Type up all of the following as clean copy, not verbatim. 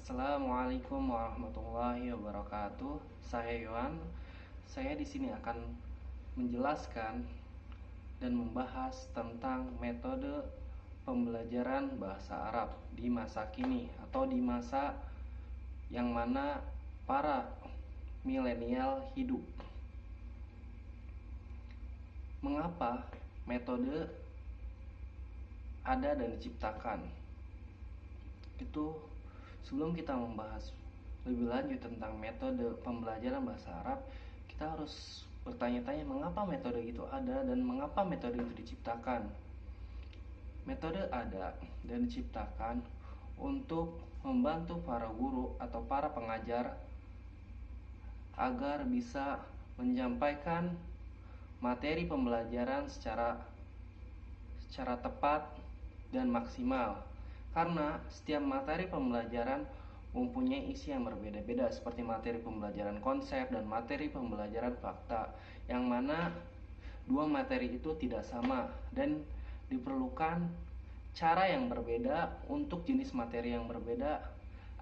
Assalamualaikum warahmatullahi wabarakatuh. Saya Yohan. Saya di sini akan menjelaskan dan membahas tentang metode pembelajaran bahasa Arab di masa kini atau di masa yang mana para milenial hidup. Mengapa metode ada dan diciptakan? Itu sebelum kita membahas lebih lanjut tentang metode pembelajaran bahasa Arab, kita harus bertanya-tanya mengapa metode itu ada dan mengapa metode itu diciptakan. Metode ada dan diciptakan untuk membantu para guru atau para pengajar agar bisa menyampaikan materi pembelajaran secara tepat dan maksimal. Karena setiap materi pembelajaran mempunyai isi yang berbeda-beda, seperti materi pembelajaran konsep dan materi pembelajaran fakta, yang mana dua materi itu tidak sama dan diperlukan cara yang berbeda untuk jenis materi yang berbeda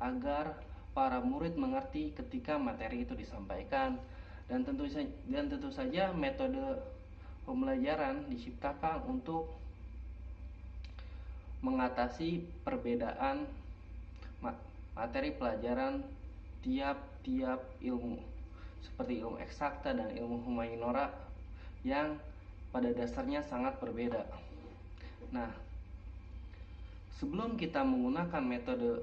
agar para murid mengerti ketika materi itu disampaikan. Dan tentu saja metode pembelajaran diciptakan untuk mengatasi perbedaan materi pelajaran tiap-tiap ilmu, seperti ilmu eksakta dan ilmu humaniora yang pada dasarnya sangat berbeda. Nah, sebelum kita menggunakan metode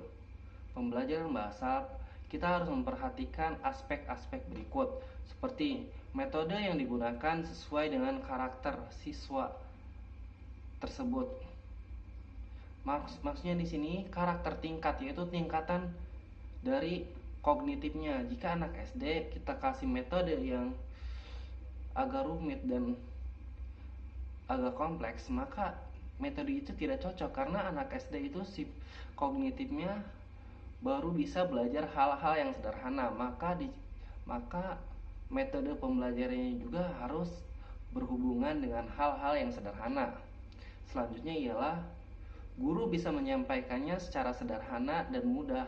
pembelajaran bahasa, kita harus memperhatikan aspek-aspek berikut, seperti metode yang digunakan sesuai dengan karakter siswa tersebut. Maksudnya di sini karakter tingkat, yaitu tingkatan dari kognitifnya. Jika anak SD kita kasih metode yang agak rumit dan agak kompleks, maka metode itu tidak cocok karena anak SD itu kognitifnya baru bisa belajar hal-hal yang sederhana. Maka metode pembelajarannya juga harus berhubungan dengan hal-hal yang sederhana. Selanjutnya ialah guru bisa menyampaikannya secara sederhana dan mudah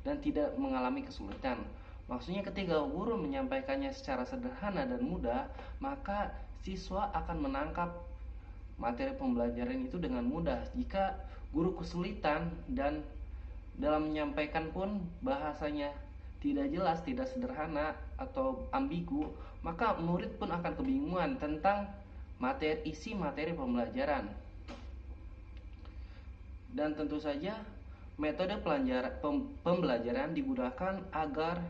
dan tidak mengalami kesulitan. Maksudnya ketika guru menyampaikannya secara sederhana dan mudah, maka siswa akan menangkap materi pembelajaran itu dengan mudah. Jika guru kesulitan dan dalam menyampaikan pun bahasanya tidak jelas, tidak sederhana atau ambigu, maka murid pun akan kebingungan tentang isi materi pembelajaran. Dan tentu saja metode pembelajaran digunakan agar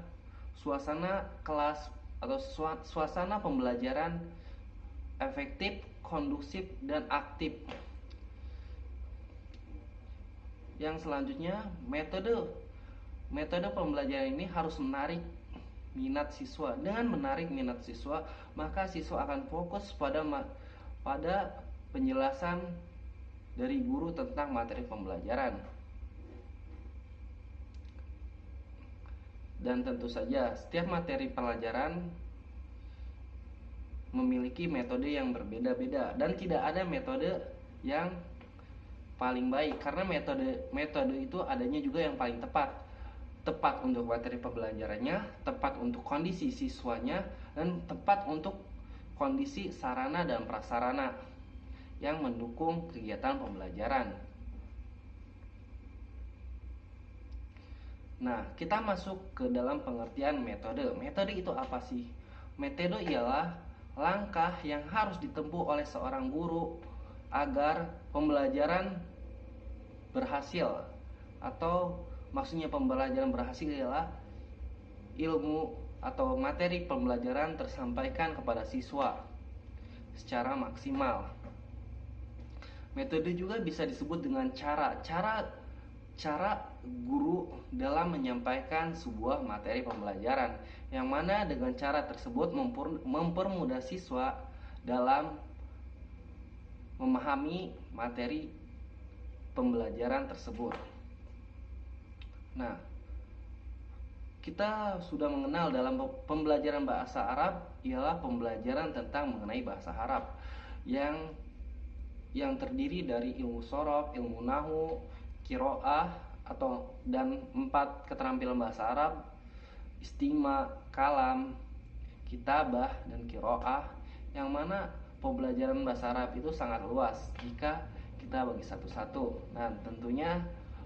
suasana kelas atau suasana pembelajaran efektif, kondusif, dan aktif. Yang selanjutnya, metode pembelajaran ini harus menarik minat siswa. Dengan menarik minat siswa, maka siswa akan fokus pada penjelasan dari guru tentang materi pembelajaran. Dan tentu saja setiap materi pelajaran memiliki metode yang berbeda-beda dan tidak ada metode yang paling baik, karena metode itu adanya juga yang paling tepat untuk materi pembelajarannya, tepat untuk kondisi siswanya, dan tepat untuk kondisi sarana dan prasarana yang mendukung kegiatan pembelajaran. Nah, kita masuk ke dalam pengertian metode. Metode itu apa sih? Metode ialah langkah yang harus ditempuh oleh seorang guru agar pembelajaran berhasil, atau maksudnya pembelajaran berhasil ialah ilmu atau materi pembelajaran tersampaikan kepada siswa secara maksimal. Metode juga bisa disebut dengan cara guru dalam menyampaikan sebuah materi pembelajaran, yang mana dengan cara tersebut mempermudah siswa dalam memahami materi pembelajaran tersebut. Nah, kita sudah mengenal dalam pembelajaran bahasa Arab ialah pembelajaran tentang mengenai bahasa Arab yang terdiri dari ilmu shorof, ilmu nahwu, qiraah dan 4 keterampilan bahasa Arab: istima, kalam, kitabah, dan kiroah, yang mana pembelajaran bahasa Arab itu sangat luas jika kita bagi satu-satu. Nah, tentunya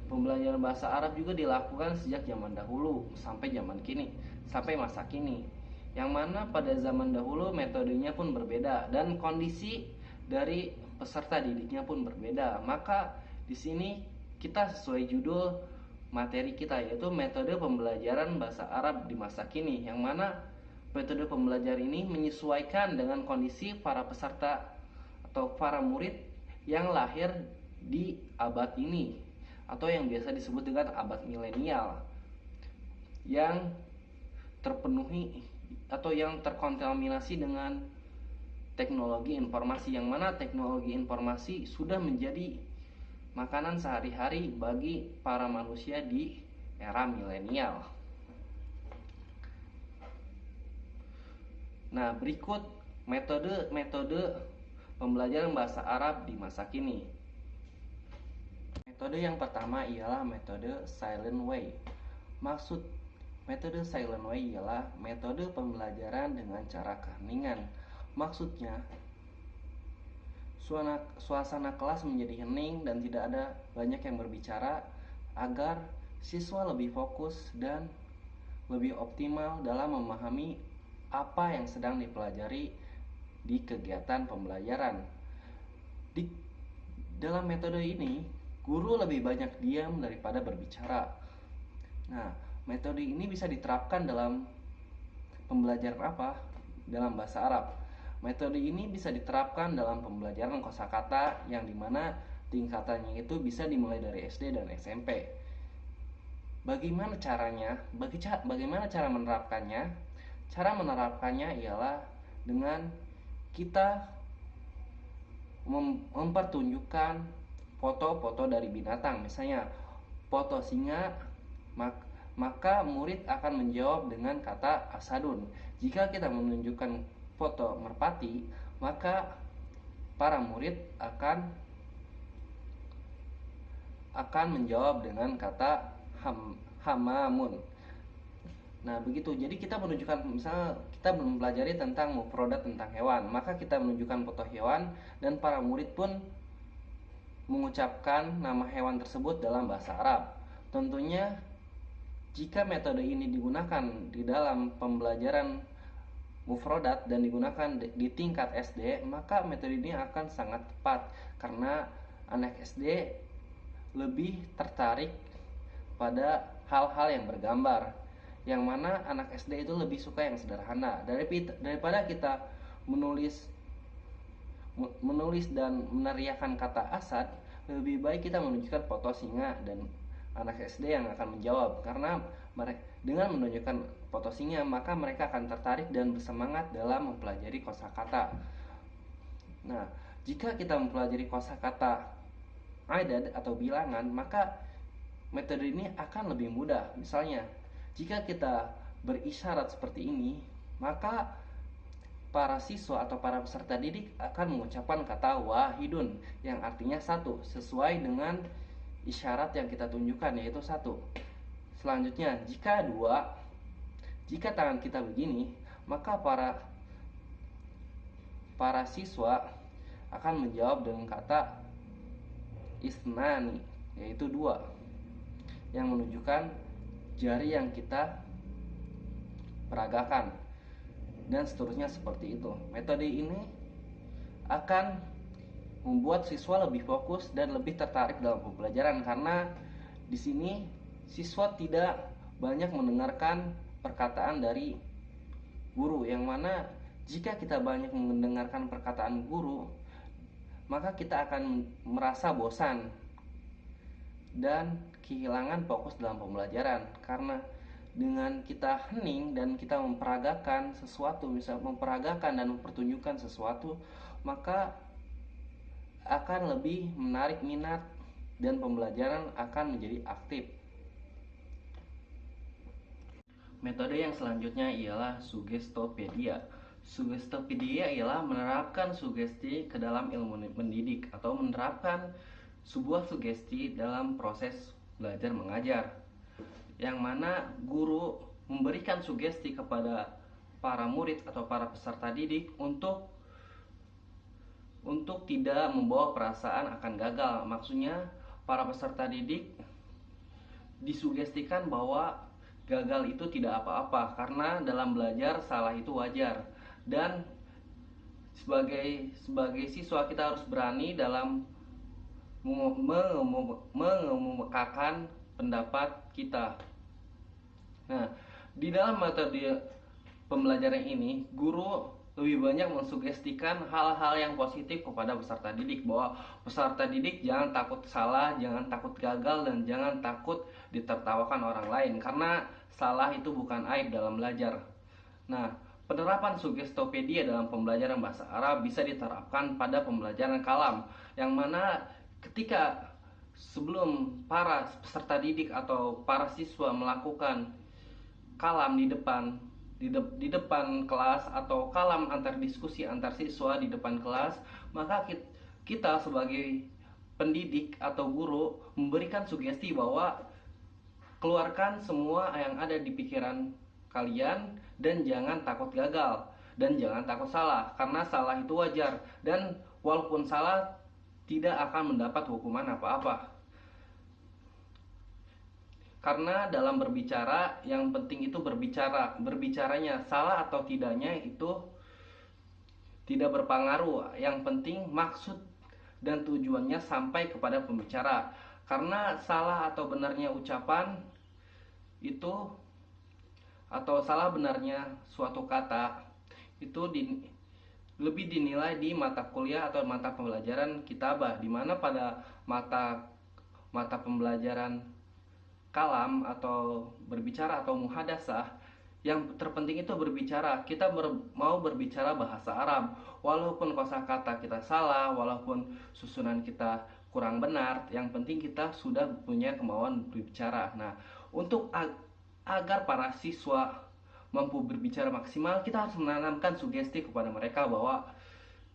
pembelajaran bahasa Arab juga dilakukan sejak zaman dahulu sampai masa kini. Yang mana pada zaman dahulu metodenya pun berbeda dan kondisi dari peserta didiknya pun berbeda. Maka di sini kita sesuai judul materi kita, yaitu metode pembelajaran bahasa Arab di masa kini, yang mana metode pembelajaran ini menyesuaikan dengan kondisi para peserta atau para murid yang lahir di abad ini atau yang biasa disebut dengan abad milenial, yang terpenuhi atau yang terkontaminasi dengan teknologi informasi, yang mana teknologi informasi sudah menjadi makanan sehari-hari bagi para manusia di era milenial. Nah, berikut metode pembelajaran bahasa Arab di masa kini. Metode yang pertama ialah metode silent way. Maksud metode silent way ialah metode pembelajaran dengan cara keheningan. Maksudnya, suasana kelas menjadi hening dan tidak ada banyak yang berbicara agar siswa lebih fokus dan lebih optimal dalam memahami apa yang sedang dipelajari di kegiatan pembelajaran. Di dalam metode ini, guru lebih banyak diam daripada berbicara. Nah, metode ini bisa diterapkan dalam pembelajaran apa? Dalam bahasa Arab. Metode ini bisa diterapkan dalam pembelajaran kosakata, yang dimana tingkatannya itu bisa dimulai dari SD dan SMP. Bagaimana caranya? Bagaimana cara menerapkannya? Cara menerapkannya ialah dengan kita mempertunjukkan foto-foto dari binatang. Misalnya foto singa, maka murid akan menjawab dengan kata asadun. Jika kita menunjukkan foto merpati, maka para murid akan menjawab dengan kata hamamun. Nah, begitu. Jadi kita menunjukkan, misalnya kita mempelajari tentang mufrodat tentang hewan, maka kita menunjukkan foto hewan dan para murid pun mengucapkan nama hewan tersebut dalam bahasa Arab. Tentunya jika metode ini digunakan di dalam pembelajaran mufrodat dan digunakan di tingkat SD, maka metode ini akan sangat tepat karena anak SD lebih tertarik pada hal-hal yang bergambar, yang mana anak SD itu lebih suka yang sederhana daripada kita menulis dan meneriakkan kata asad. Lebih baik kita menunjukkan foto singa dan anak SD yang akan menjawab, karena dengan menunjukkan foto singa maka mereka akan tertarik dan bersemangat dalam mempelajari kosakata. Nah, jika kita mempelajari kosakata adad atau bilangan, maka metode ini akan lebih mudah. Misalnya, jika kita berisyarat seperti ini, maka para siswa atau para peserta didik akan mengucapkan kata wahidun, yang artinya satu, sesuai dengan isyarat yang kita tunjukkan, yaitu satu. Selanjutnya, jika tangan kita begini, maka para siswa akan menjawab dengan kata isnani, yaitu dua, yang menunjukkan jari yang kita peragakan, dan seterusnya seperti itu. Metode ini akan membuat siswa lebih fokus dan lebih tertarik dalam pembelajaran, karena di sini siswa tidak banyak mendengarkan perkataan dari guru, yang mana jika kita banyak mendengarkan perkataan guru, maka kita akan merasa bosan dan kehilangan fokus dalam pembelajaran. Karena dengan kita hening dan kita memperagakan sesuatu, misalnya memperagakan dan mempertunjukkan sesuatu, maka akan lebih menarik minat dan pembelajaran akan menjadi aktif. Metode yang selanjutnya ialah sugestopedia. Sugestopedia ialah menerapkan sugesti ke dalam ilmu mendidik atau menerapkan sebuah sugesti dalam proses belajar mengajar, yang mana guru memberikan sugesti kepada para murid atau para peserta didik untuk tidak membawa perasaan akan gagal. Maksudnya para peserta didik disugestikan bahwa gagal itu tidak apa-apa, karena dalam belajar salah itu wajar. Dan sebagai siswa kita harus berani dalam mengemukakan pendapat kita. Nah, di dalam metode pembelajaran ini, guru lebih banyak mensugestikan hal-hal yang positif kepada peserta didik, bahwa peserta didik jangan takut salah, jangan takut gagal, dan jangan takut ditertawakan orang lain, karena salah itu bukan aib dalam belajar. Nah, penerapan Sugestopedia dalam pembelajaran bahasa Arab bisa diterapkan pada pembelajaran kalam, yang mana ketika sebelum para peserta didik atau para siswa melakukan kalam di depan kelas, atau kalam antar diskusi antar siswa di depan kelas, maka kita sebagai pendidik atau guru memberikan sugesti bahwa keluarkan semua yang ada di pikiran kalian dan jangan takut gagal dan jangan takut salah, karena salah itu wajar, dan walaupun salah tidak akan mendapat hukuman apa-apa. Karena dalam berbicara yang penting itu berbicaranya, salah atau tidaknya itu tidak berpengaruh. Yang penting maksud dan tujuannya sampai kepada pembicara. Karena salah atau benarnya ucapan itu, atau salah benarnya suatu kata itu lebih dinilai di mata kuliah atau mata pembelajaran kitabah, di mana pada mata pembelajaran kalam atau berbicara atau muhadasah, yang terpenting itu berbicara. Kita mau berbicara bahasa Arab, walaupun kosakata kita salah, walaupun susunan kita kurang benar, yang penting kita sudah punya kemauan berbicara. Nah, untuk agar para siswa mampu berbicara maksimal, kita harus menanamkan sugesti kepada mereka bahwa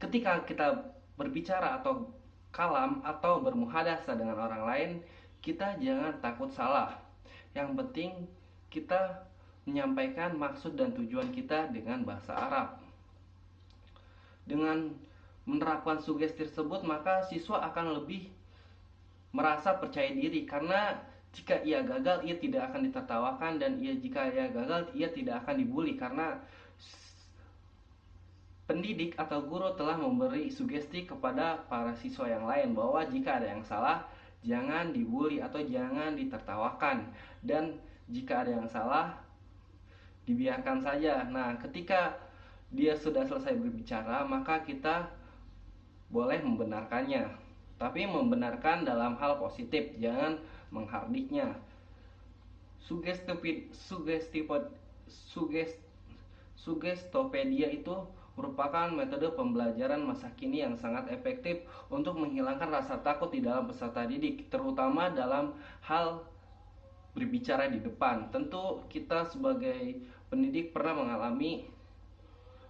ketika kita berbicara atau kalam atau bermuhadasah dengan orang lain, kita jangan takut salah. Yang penting kita menyampaikan maksud dan tujuan kita dengan bahasa Arab. Dengan menerapkan sugesti tersebut, maka siswa akan lebih merasa percaya diri, karena jika ia gagal, ia tidak akan ditertawakan, dan jika ia gagal, ia tidak akan dibully, karena pendidik atau guru telah memberi sugesti kepada para siswa yang lain bahwa jika ada yang salah, jangan dibully atau jangan ditertawakan, dan jika ada yang salah dibiarkan saja. Nah, ketika dia sudah selesai berbicara, maka kita boleh membenarkannya, tapi membenarkan dalam hal positif, jangan menghardiknya. Sugestopedia itu merupakan metode pembelajaran masa kini yang sangat efektif untuk menghilangkan rasa takut di dalam peserta didik, terutama dalam hal berbicara di depan. Tentu kita sebagai pendidik pernah mengalami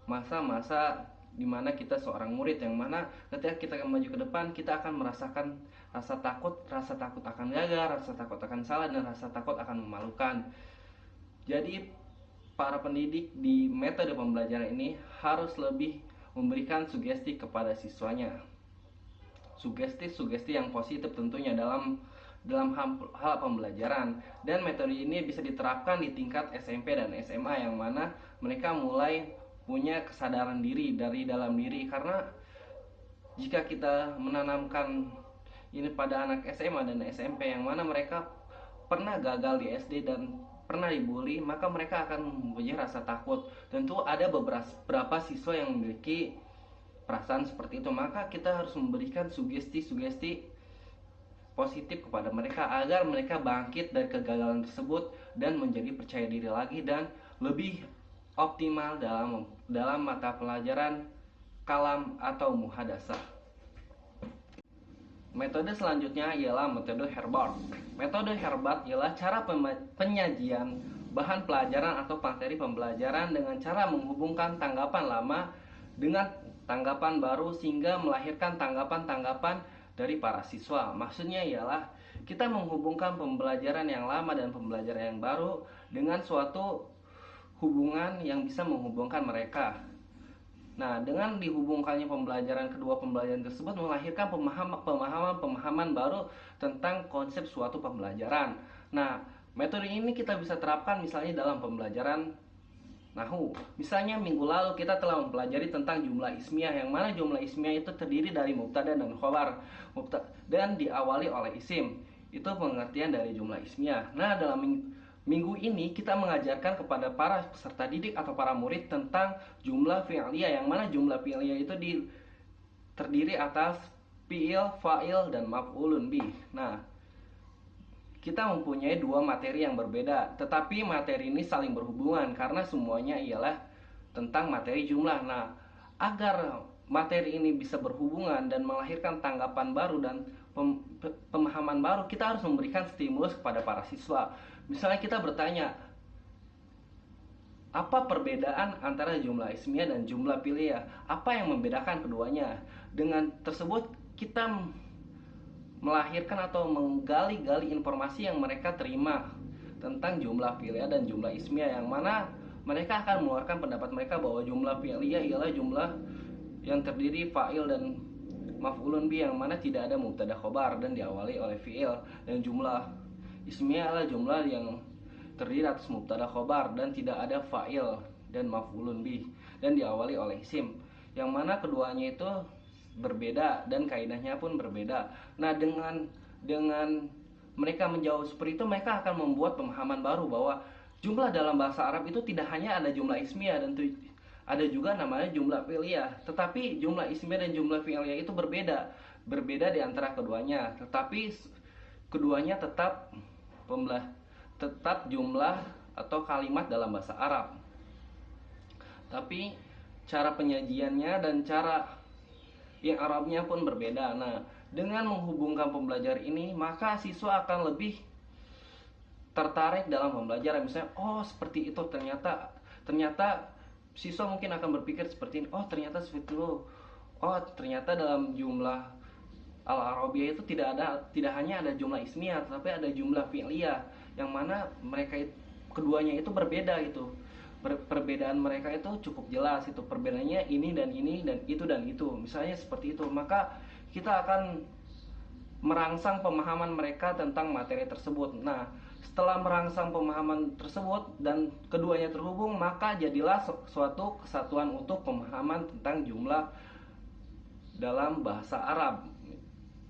masa-masa di mana kita seorang murid, yang mana ketika kita maju ke depan, kita akan merasakan rasa takut akan gagal, rasa takut akan salah, dan rasa takut akan memalukan. Jadi para pendidik di metode pembelajaran ini harus lebih memberikan sugesti kepada siswanya. Sugesti yang positif tentunya dalam hal pembelajaran, dan metode ini bisa diterapkan di tingkat SMP dan SMA, yang mana mereka mulai punya kesadaran diri dari dalam diri. Karena jika kita menanamkan ini pada anak SMA dan SMP, yang mana mereka pernah gagal di SD dan pernah dibully, maka mereka akan mempunyai rasa takut. Tentu ada beberapa siswa yang memiliki perasaan seperti itu, maka kita harus memberikan sugesti positif kepada mereka agar mereka bangkit dari kegagalan tersebut dan menjadi percaya diri lagi dan lebih optimal dalam mata pelajaran kalam atau muhadasah. Metode selanjutnya ialah metode Herbart. Metode Herbart ialah cara penyajian bahan pelajaran atau materi pembelajaran dengan cara menghubungkan tanggapan lama dengan tanggapan baru, sehingga melahirkan tanggapan-tanggapan dari para siswa. Maksudnya ialah kita menghubungkan pembelajaran yang lama dan pembelajaran yang baru dengan suatu hubungan yang bisa menghubungkan mereka. Nah, dengan dihubungkannya kedua pembelajaran tersebut melahirkan pemahaman baru tentang konsep suatu pembelajaran. Nah, metode ini kita bisa terapkan misalnya dalam pembelajaran Nahu. Misalnya minggu lalu kita telah mempelajari tentang jumlah ismiyah, yang mana jumlah ismiyah itu terdiri dari mubtada dan khobar dan diawali oleh isim. Itu pengertian dari jumlah ismiyah. Nah, dalam minggu ini kita mengajarkan kepada para peserta didik atau para murid tentang jumlah fi'liyah, yang mana jumlah fi'liyah itu terdiri atas fi'il, fa'il, dan maf'ulun bih. Nah, kita mempunyai dua materi yang berbeda, tetapi materi ini saling berhubungan karena semuanya ialah tentang materi jumlah. Nah, agar materi ini bisa berhubungan dan melahirkan tanggapan baru dan pemahaman baru, kita harus memberikan stimulus kepada para siswa. Misalnya kita bertanya, apa perbedaan antara jumlah ismiyah dan jumlah fi'liyah? Apa yang membedakan keduanya? Dengan tersebut kita melahirkan atau menggali-gali informasi yang mereka terima tentang jumlah fi'liyah dan jumlah ismiyah, yang mana mereka akan mengeluarkan pendapat mereka bahwa jumlah fi'liyah ialah jumlah yang terdiri fa'il dan maf'ulun bih, yang mana tidak ada mubtada khobar dan diawali oleh fi'il, dan jumlah ismiyah adalah jumlah yang terdiri atas mubtada khobar dan tidak ada fa'il dan maf'ulun bih dan diawali oleh isim, yang mana keduanya itu berbeda dan kaidahnya pun berbeda. Nah, dengan mereka menjawab seperti itu, mereka akan membuat pemahaman baru bahwa jumlah dalam bahasa Arab itu tidak hanya ada jumlah ismiyah dan ada juga namanya jumlah fi'liyah. Tetapi jumlah ismiyah dan jumlah fi'liyah itu berbeda di antara keduanya. Tetapi keduanya tetap jumlah atau kalimat dalam bahasa Arab. Tapi cara penyajiannya dan cara yang Arabnya pun berbeda. Nah, dengan menghubungkan pembelajaran ini, maka siswa akan lebih tertarik dalam pembelajaran. Misalnya, oh seperti itu, ternyata siswa mungkin akan berpikir seperti ini. Oh ternyata seperti itu. Oh ternyata dalam jumlah Al-Arabiyah itu tidak hanya ada jumlah ismiyah, tapi ada jumlah fi'liyah, yang mana keduanya itu berbeda gitu. Perbedaan mereka itu cukup jelas, itu perbedaannya ini dan itu, misalnya seperti itu. Maka kita akan merangsang pemahaman mereka tentang materi tersebut. Nah, setelah merangsang pemahaman tersebut dan keduanya terhubung, maka jadilah suatu kesatuan utuh pemahaman tentang jumlah dalam bahasa Arab.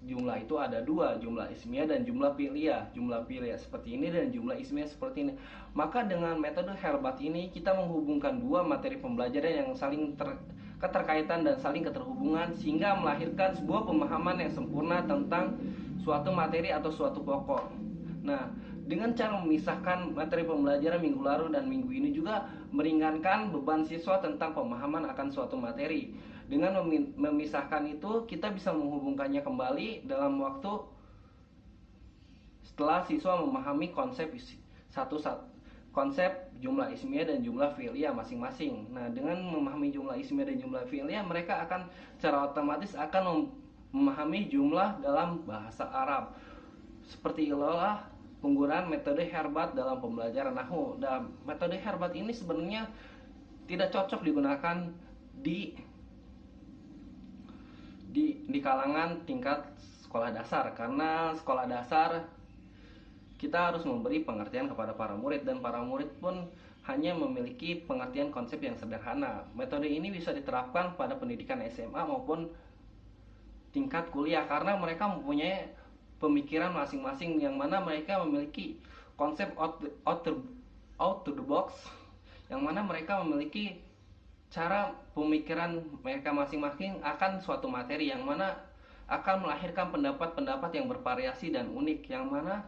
Jumlah itu ada dua, jumlah ismiyah dan jumlah fi'liyah. Jumlah fi'liyah seperti ini dan jumlah ismiyah seperti ini. Maka dengan metode Herbat ini kita menghubungkan dua materi pembelajaran yang saling keterkaitan dan saling keterhubungan, sehingga melahirkan sebuah pemahaman yang sempurna tentang suatu materi atau suatu pokok. Nah, dengan cara memisahkan materi pembelajaran minggu lalu dan minggu ini juga meringankan beban siswa tentang pemahaman akan suatu materi. Dengan memisahkan itu, kita bisa menghubungkannya kembali dalam waktu setelah siswa memahami konsep jumlah ismiyah dan jumlah fi'liyah masing-masing. Nah, dengan memahami jumlah ismiyah dan jumlah fi'liyah, mereka akan secara otomatis akan memahami jumlah dalam bahasa Arab. Seperti itulah penggunaan metode Herbat dalam pembelajaran Nahwu. Dan metode Herbat ini sebenarnya tidak cocok digunakan di kalangan tingkat sekolah dasar, karena sekolah dasar kita harus memberi pengertian kepada para murid, dan para murid pun hanya memiliki pengertian konsep yang sederhana. Metode ini bisa diterapkan pada pendidikan SMA maupun tingkat kuliah, karena mereka mempunyai pemikiran masing-masing, yang mana mereka memiliki konsep out to the box, yang mana mereka memiliki cara pemikiran mereka masing-masing akan suatu materi, yang mana akan melahirkan pendapat-pendapat yang bervariasi dan unik, yang mana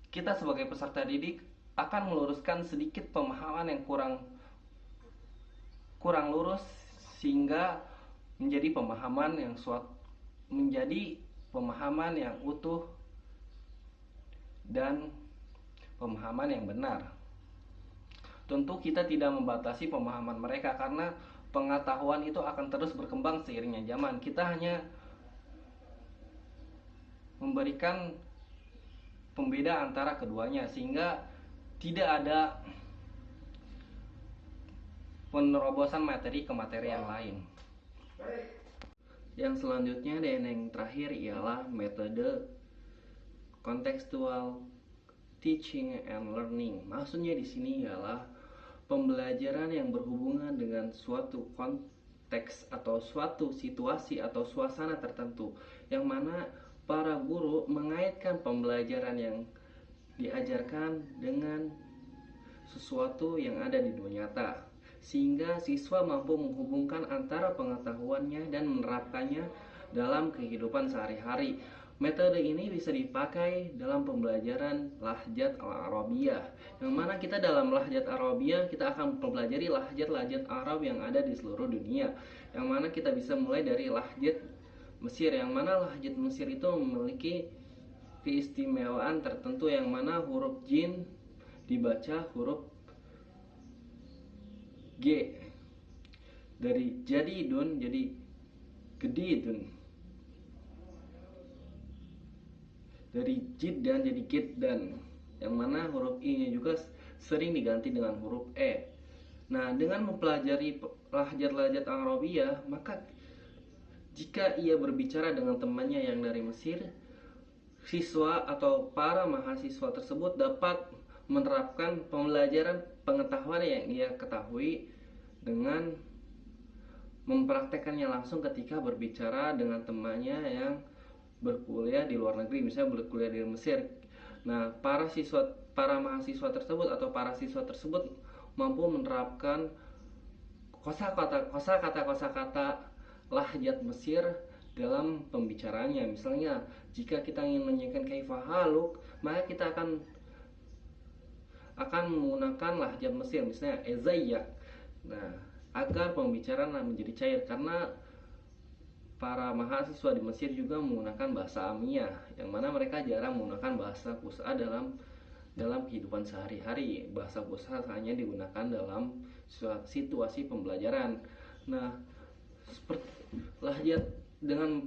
kita sebagai peserta didik akan meluruskan sedikit pemahaman yang kurang lurus, sehingga menjadi pemahaman yang utuh dan pemahaman yang benar. Tentu kita tidak membatasi pemahaman mereka, karena pengetahuan itu akan terus berkembang seiringnya zaman. Kita hanya memberikan pembeda antara keduanya sehingga tidak ada penerobosan materi ke materi yang lain. Yang selanjutnya dan yang terakhir ialah metode contextual teaching and learning. Maksudnya di sini ialah pembelajaran yang berhubungan dengan suatu konteks atau suatu situasi atau suasana tertentu, yang mana para guru mengaitkan pembelajaran yang diajarkan dengan sesuatu yang ada di dunia nyata, sehingga siswa mampu menghubungkan antara pengetahuannya dan menerapkannya dalam kehidupan sehari-hari. Metode ini bisa dipakai dalam pembelajaran lahjat al-Arabiyah, yang mana kita dalam lahjat Arabiyah kita akan mempelajari lahjat-lahjat Arab yang ada di seluruh dunia, yang mana kita bisa mulai dari lahjat Mesir, yang mana lahjat Mesir itu memiliki keistimewaan tertentu, yang mana huruf jin dibaca huruf G, dari jadidun jadi gedidun, dari jiddan jadi giddan, yang mana huruf I nya juga sering diganti dengan huruf E. Nah, dengan mempelajari lahjat-lahjat Arabiyah, maka jika ia berbicara dengan temannya yang dari Mesir, siswa atau para mahasiswa tersebut dapat menerapkan pembelajaran pengetahuan yang ia ketahui dengan mempraktekannya langsung ketika berbicara dengan temannya yang berkuliah di luar negeri, misalnya berkuliah di Mesir. Nah, para mahasiswa tersebut atau para siswa tersebut mampu menerapkan kosakata lahjat Mesir dalam pembicaranya. Misalnya, jika kita ingin menyanyikan kaifahaluk, maka kita akan menggunakan lahjat Mesir, misalnya ezayyak. Nah, agar pembicaraan menjadi cair, karena para mahasiswa di Mesir juga menggunakan bahasa Amiyah, yang mana mereka jarang menggunakan bahasa Fusha dalam kehidupan sehari-hari. Bahasa Fusha hanya digunakan dalam situasi pembelajaran. Nah, seperti lahjat dengan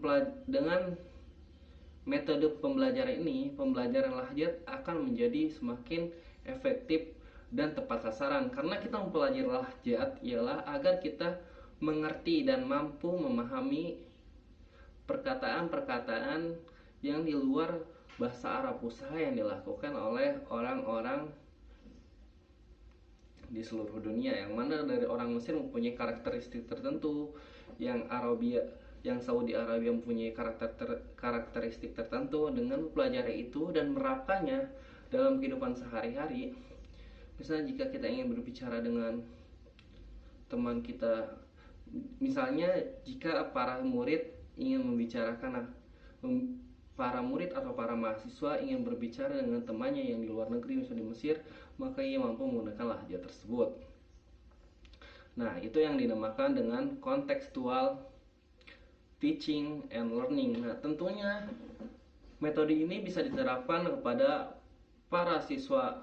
metode pembelajaran ini, pembelajaran lahjat akan menjadi semakin efektif dan tepat sasaran, karena kita mempelajari lahjat ialah agar kita mengerti dan mampu memahami perkataan-perkataan yang di luar bahasa Arab Fusha yang dilakukan oleh orang-orang di seluruh dunia, yang mana dari orang Mesir mempunyai karakteristik tertentu, yang Saudi Arabia mempunyai karakteristik tertentu. Dengan mempelajari itu dan menerapkannya dalam kehidupan sehari-hari, misalnya jika kita ingin berbicara dengan teman kita, misalnya jika para murid atau para mahasiswa ingin berbicara dengan temannya yang di luar negeri, misalnya di Mesir, maka ia mampu menggunakan lahjat tersebut. Nah, itu yang dinamakan dengan contextual teaching and learning. Nah, tentunya metode ini bisa diterapkan kepada para siswa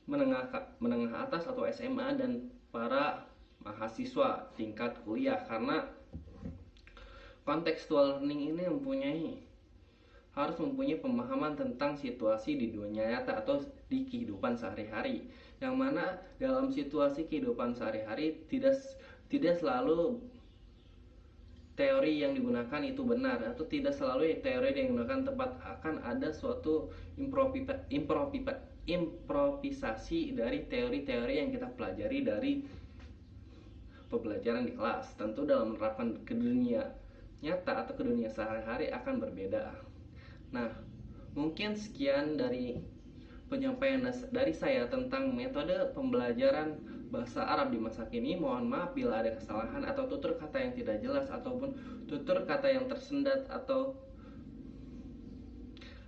menengah atas atau SMA dan para mahasiswa tingkat kuliah, karena contextual learning ini harus mempunyai pemahaman tentang situasi di dunia nyata atau di kehidupan sehari-hari, yang mana dalam situasi kehidupan sehari-hari tidak selalu teori yang digunakan itu benar, atau tidak selalu teori yang digunakan tepat. Akan ada suatu improvisasi dari teori-teori yang kita pelajari dari pembelajaran di kelas. Tentu dalam menerapkan ke dunia nyata atau ke dunia sehari-hari akan berbeda. Nah, mungkin sekian dari penyampaian dari saya tentang metode pembelajaran bahasa Arab di masa kini. Mohon maaf bila ada kesalahan atau tutur kata yang tidak jelas ataupun tutur kata yang tersendat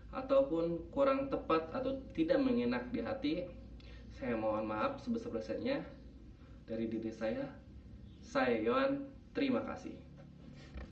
ataupun kurang tepat atau tidak mengenak di hati. Saya mohon maaf sebesar-besarnya dari diri saya. Saya Yohan, terima kasih.